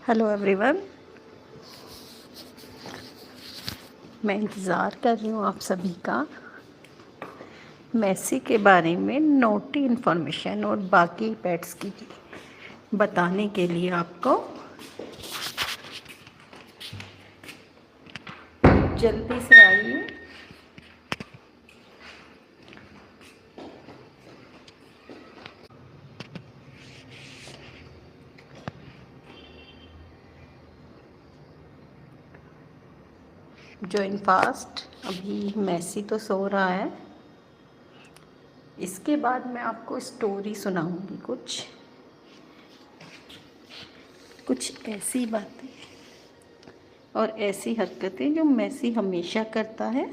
Hello everyone. मैं इंतज़ार कर रही हूँ आप सभी का मैसी के बारे में नोटी इन्फॉर्मेशन और बाकी पेट्स की बताने के लिए आपको। जल्दी से आइए। Join fast. अभी मैसी तो सो रहा है। इसके बाद मैं आपको स्टोरी सुनाऊंगी, कुछ ऐसी बातें और ऐसी हरकतें जो मैसी हमेशा करता है।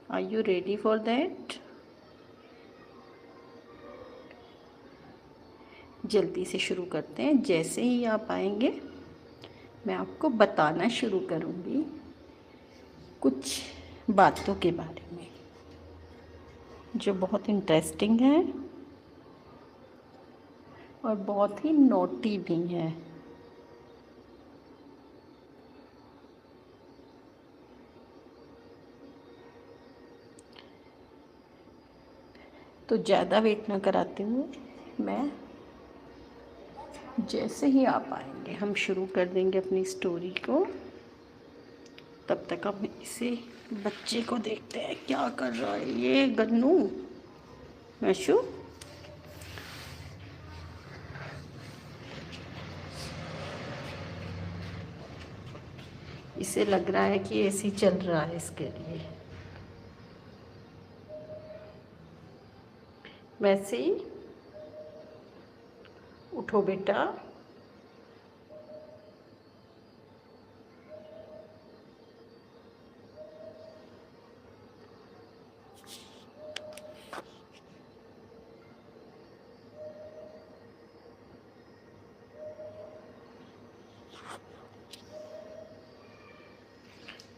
Are you ready for that? जल्दी से शुरू करते हैं। जैसे ही आप आएंगे मैं आपको बताना शुरू करूँगी कुछ बातों के बारे में जो बहुत इंटरेस्टिंग है और बहुत ही नोटी भी है। तो ज़्यादा वेट ना कराते हुए मैं जैसे ही आप आएंगे हम शुरू कर देंगे अपनी स्टोरी को। तब तक हम इसे बच्चे को देखते हैं क्या कर रहा है ये गन्नू। मैशू, इसे लग रहा है कि एसी चल रहा है इसके लिए। वैसे ही उठो बेटा।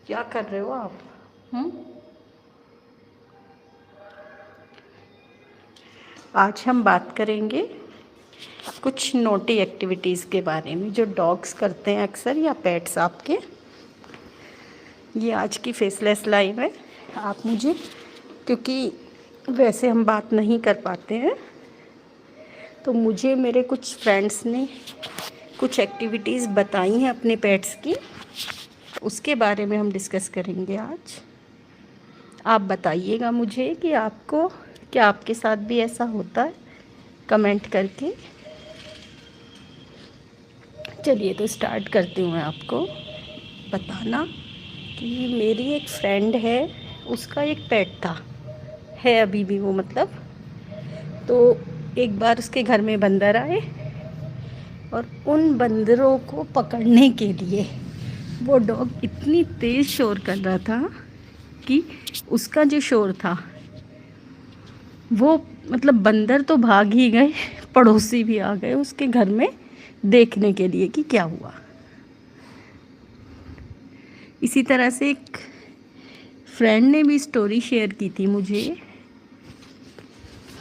क्या कर रहे हो आप? आज हम बात करेंगे कुछ नोटी एक्टिविटीज़ के बारे में जो डॉग्स करते हैं अक्सर, या पेट्स आपके। ये आज की फेसलेस लाइव है। आप मुझे, क्योंकि वैसे हम बात नहीं कर पाते हैं, तो मुझे मेरे कुछ फ्रेंड्स ने कुछ एक्टिविटीज़ बताई हैं अपने पेट्स की, उसके बारे में हम डिस्कस करेंगे आज। आप बताइएगा मुझे कि आपको, क्या आपके साथ भी ऐसा होता है, कमेंट करके। चलिए तो स्टार्ट करती हूँ मैं आपको बताना कि मेरी एक फ्रेंड है, उसका एक पेट था, है अभी भी वो, मतलब। तो एक बार उसके घर में बंदर आए और उन बंदरों को पकड़ने के लिए वो डॉग इतनी तेज़ शोर कर रहा था कि उसका जो शोर था वो, मतलब बंदर तो भाग ही गए, पड़ोसी भी आ गए उसके घर में देखने के लिए कि क्या हुआ। इसी तरह से एक फ्रेंड ने भी स्टोरी शेयर की थी मुझे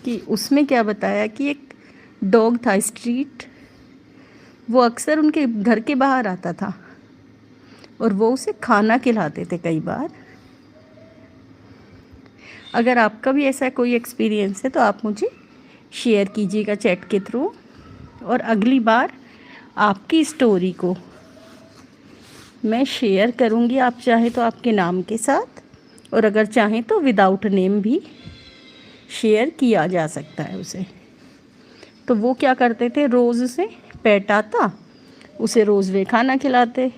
कि उसमें क्या बताया कि एक डॉग था स्ट्रीट, वो अक्सर उनके घर के बाहर आता था और वो उसे खाना खिलाते थे कई बार। अगर आपका भी ऐसा कोई एक्सपीरियंस है तो आप मुझे शेयर कीजिएगा चैट के थ्रू, और अगली बार आपकी स्टोरी को मैं शेयर करूँगी। आप चाहे तो आपके नाम के साथ, और अगर चाहें तो विदाउट नेम भी शेयर किया जा सकता है उसे। तो वो क्या करते थे, रोज़ उसे पेट आता, उसे रोज़ वे खाना खिलाते।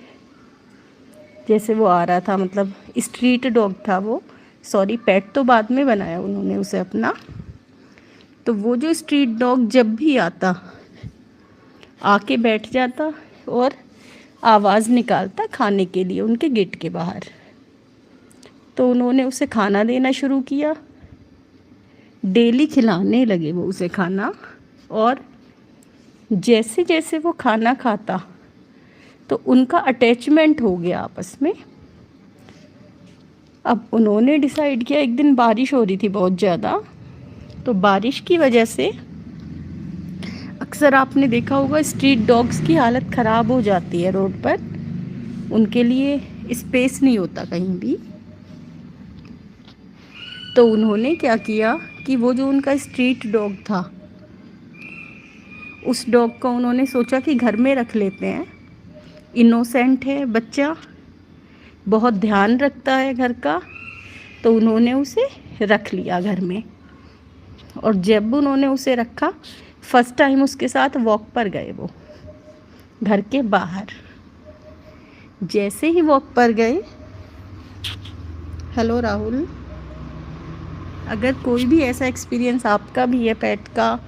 जैसे वो आ रहा था, मतलब स्ट्रीट डॉग था वो, सॉरी पेट तो बाद में बनाया उन्होंने उसे अपना। तो वो जो स्ट्रीट डॉग जब भी आता आके बैठ जाता और आवाज़ निकालता खाने के लिए उनके गेट के बाहर। तो उन्होंने उसे खाना देना शुरू किया, डेली खिलाने लगे वो उसे खाना। और जैसे जैसे वो खाना खाता तो उनका अटैचमेंट हो गया आपस में। अब उन्होंने डिसाइड किया, एक दिन बारिश हो रही थी बहुत ज़्यादा, तो बारिश की वजह से अक्सर आपने देखा होगा स्ट्रीट डॉग्स की हालत ख़राब हो जाती है रोड पर, उनके लिए स्पेस नहीं होता कहीं भी। तो उन्होंने क्या किया कि वो जो उनका स्ट्रीट डॉग था, उस डॉग को उन्होंने सोचा कि घर में रख लेते हैं, इनोसेंट है बच्चा, बहुत ध्यान रखता है घर का, तो उन्होंने उसे रख लिया घर में। और जब उन्होंने उसे रखा, फर्स्ट टाइम उसके साथ वॉक पर गए वो घर के बाहर। जैसे ही वॉक पर गए, हेलो राहुल, अगर कोई भी ऐसा एक्सपीरियंस आपका भी है पेट का,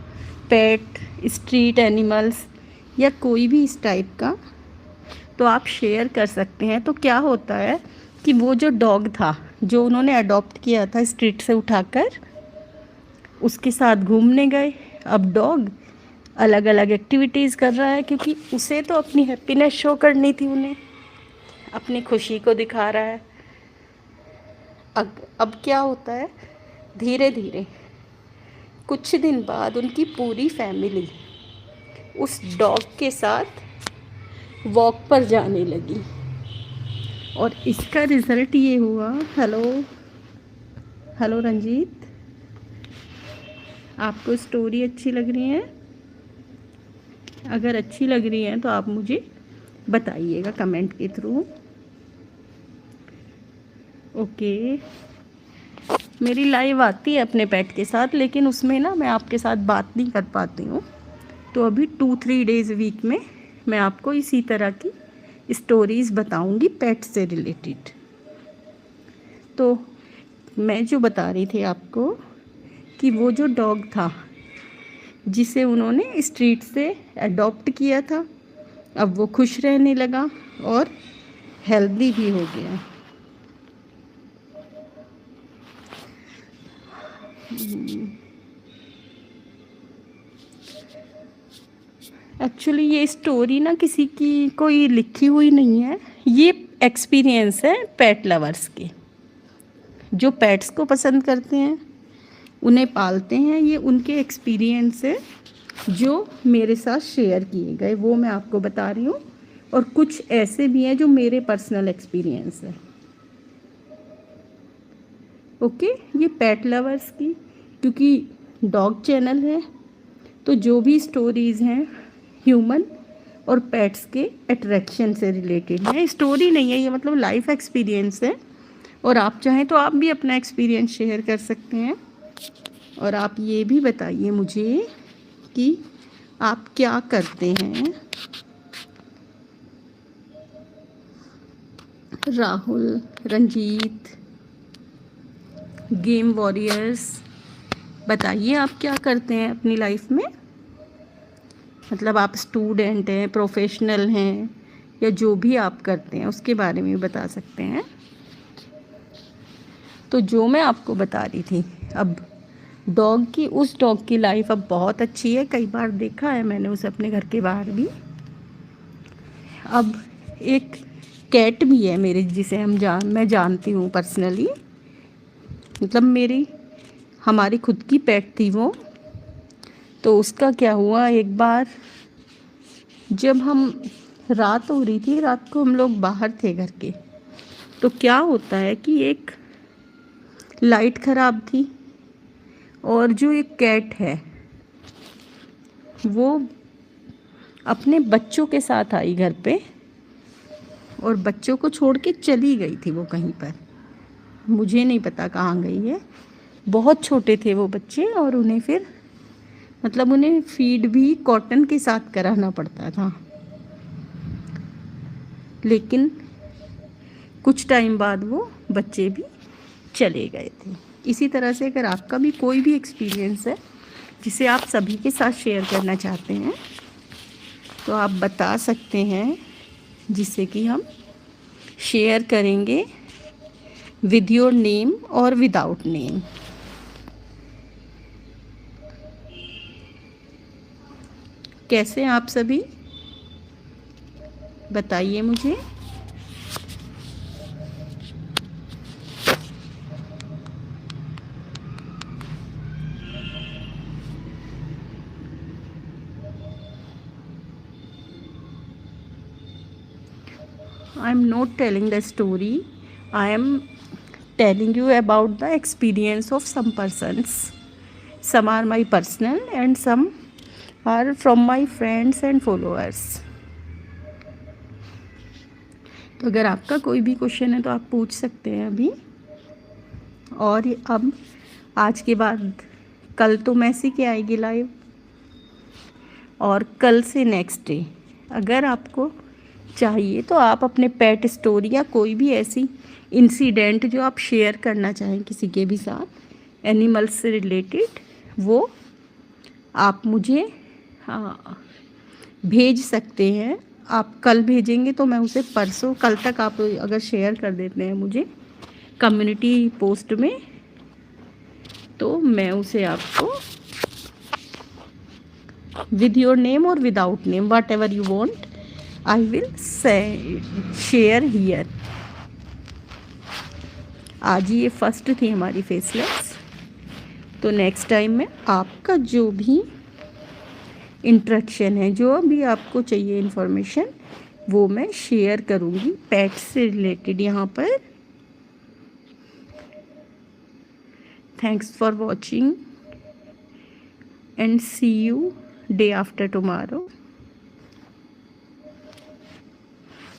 पेट, स्ट्रीट एनिमल्स या कोई भी इस टाइप का, तो आप शेयर कर सकते हैं। तो क्या होता है कि वो जो डॉग था जो उन्होंने अडॉप्ट किया था स्ट्रीट से उठाकर, उसके साथ घूमने गए। अब डॉग अलग अलग एक्टिविटीज़ कर रहा है, क्योंकि उसे तो अपनी हैप्पीनेस शो करनी थी, उन्हें अपनी खुशी को दिखा रहा है। अब क्या होता है, धीरे धीरे कुछ दिन बाद उनकी पूरी फैमिली उस डॉग के साथ वॉक पर जाने लगी। और इसका रिज़ल्ट ये हुआ, हेलो रंजीत, आपको स्टोरी अच्छी लग रही है? अगर अच्छी लग रही है तो आप मुझे बताइएगा कमेंट के थ्रू। ओके, मेरी लाइव आती है अपने पेट के साथ, लेकिन उसमें ना मैं आपके साथ बात नहीं कर पाती हूँ। तो अभी 2-3 डेज़ वीक में मैं आपको इसी तरह की स्टोरीज़ बताऊँगी पेट से रिलेटेड। तो मैं जो बता रही थी आपको कि वो जो डॉग था जिसे उन्होंने स्ट्रीट से अडॉप्ट किया था, अब वो खुश रहने लगा और हेल्दी भी हो गया। एक्चुअली ये स्टोरी ना किसी की कोई लिखी हुई नहीं है, ये एक्सपीरियंस है पेट लवर्स के, जो पेट्स को पसंद करते हैं, उन्हें पालते हैं। ये उनके एक्सपीरियंस है जो मेरे साथ शेयर किए गए, वो मैं आपको बता रही हूँ। और कुछ ऐसे भी हैं जो मेरे पर्सनल एक्सपीरियंस है। ओके, ये पेट लवर्स की, क्योंकि डॉग चैनल है, तो जो भी स्टोरीज़ हैं ह्यूमन और पेट्स के अट्रैक्शन से रिलेटेड है। स्टोरी नहीं है ये, मतलब लाइफ एक्सपीरियंस है। और आप चाहें तो आप भी अपना एक्सपीरियंस शेयर कर सकते हैं। और आप ये भी बताइए मुझे कि आप क्या करते हैं। राहुल, रंजीत, गेम वॉरियर्स, बताइए आप क्या करते हैं अपनी लाइफ में। मतलब आप स्टूडेंट हैं, प्रोफेशनल हैं, या जो भी आप करते हैं उसके बारे में बता सकते हैं। तो जो मैं आपको बता रही थी, अब उस डॉग की लाइफ अब बहुत अच्छी है। कई बार देखा है मैंने उसे अपने घर के बाहर भी। अब एक कैट भी है मेरे, जिसे मैं जानती हूँ पर्सनली, मतलब हमारी खुद की पेट थी वो। तो उसका क्या हुआ, एक बार जब रात हो रही थी, रात को हम लोग बाहर थे घर के, तो क्या होता है कि एक लाइट ख़राब थी, और जो एक कैट है वो अपने बच्चों के साथ आई घर पे, और बच्चों को छोड़ के चली गई थी वो कहीं पर, मुझे नहीं पता कहाँ गई है। बहुत छोटे थे वो बच्चे, और उन्हें फिर मतलब उन्हें फीड भी कॉटन के साथ कराना पड़ता था। लेकिन कुछ टाइम बाद वो बच्चे भी चले गए थे। इसी तरह से अगर आपका भी कोई भी एक्सपीरियंस है जिसे आप सभी के साथ शेयर करना चाहते हैं, तो आप बता सकते हैं, जिससे कि हम शेयर करेंगे विद योर नेम और विदाउट नेम। कैसे हैं आप सभी, बताइए मुझे। I am not telling the story. I am telling you about the experience of some persons. Some are my personal and some are from my friends and followers. तो अगर आपका कोई भी क्वेश्चन है तो आप पूछ सकते हैं अभी। और अब आज के बाद कल तो मैसी के आएगी लाइव, और कल से नेक्स्ट डे अगर आपको चाहिए तो आप अपने पेट स्टोरी या कोई भी ऐसी इंसिडेंट जो आप शेयर करना चाहें किसी के भी साथ एनिमल्स से रिलेटेड, वो आप मुझे भेज सकते हैं। आप कल भेजेंगे तो मैं उसे परसों कल तक आप अगर शेयर कर देते हैं मुझे कम्युनिटी पोस्ट में, तो मैं उसे आपको with your name or without name, whatever you want, I will share here. आज ये फर्स्ट थी हमारी फेसलेस, तो नेक्स्ट टाइम में आपका जो भी इंट्रैक्शन है, जो भी आपको चाहिए इन्फॉर्मेशन, वो मैं शेयर करूँगी पेट से रिलेटेड यहाँ पर। Thanks for watching and see you day after tomorrow.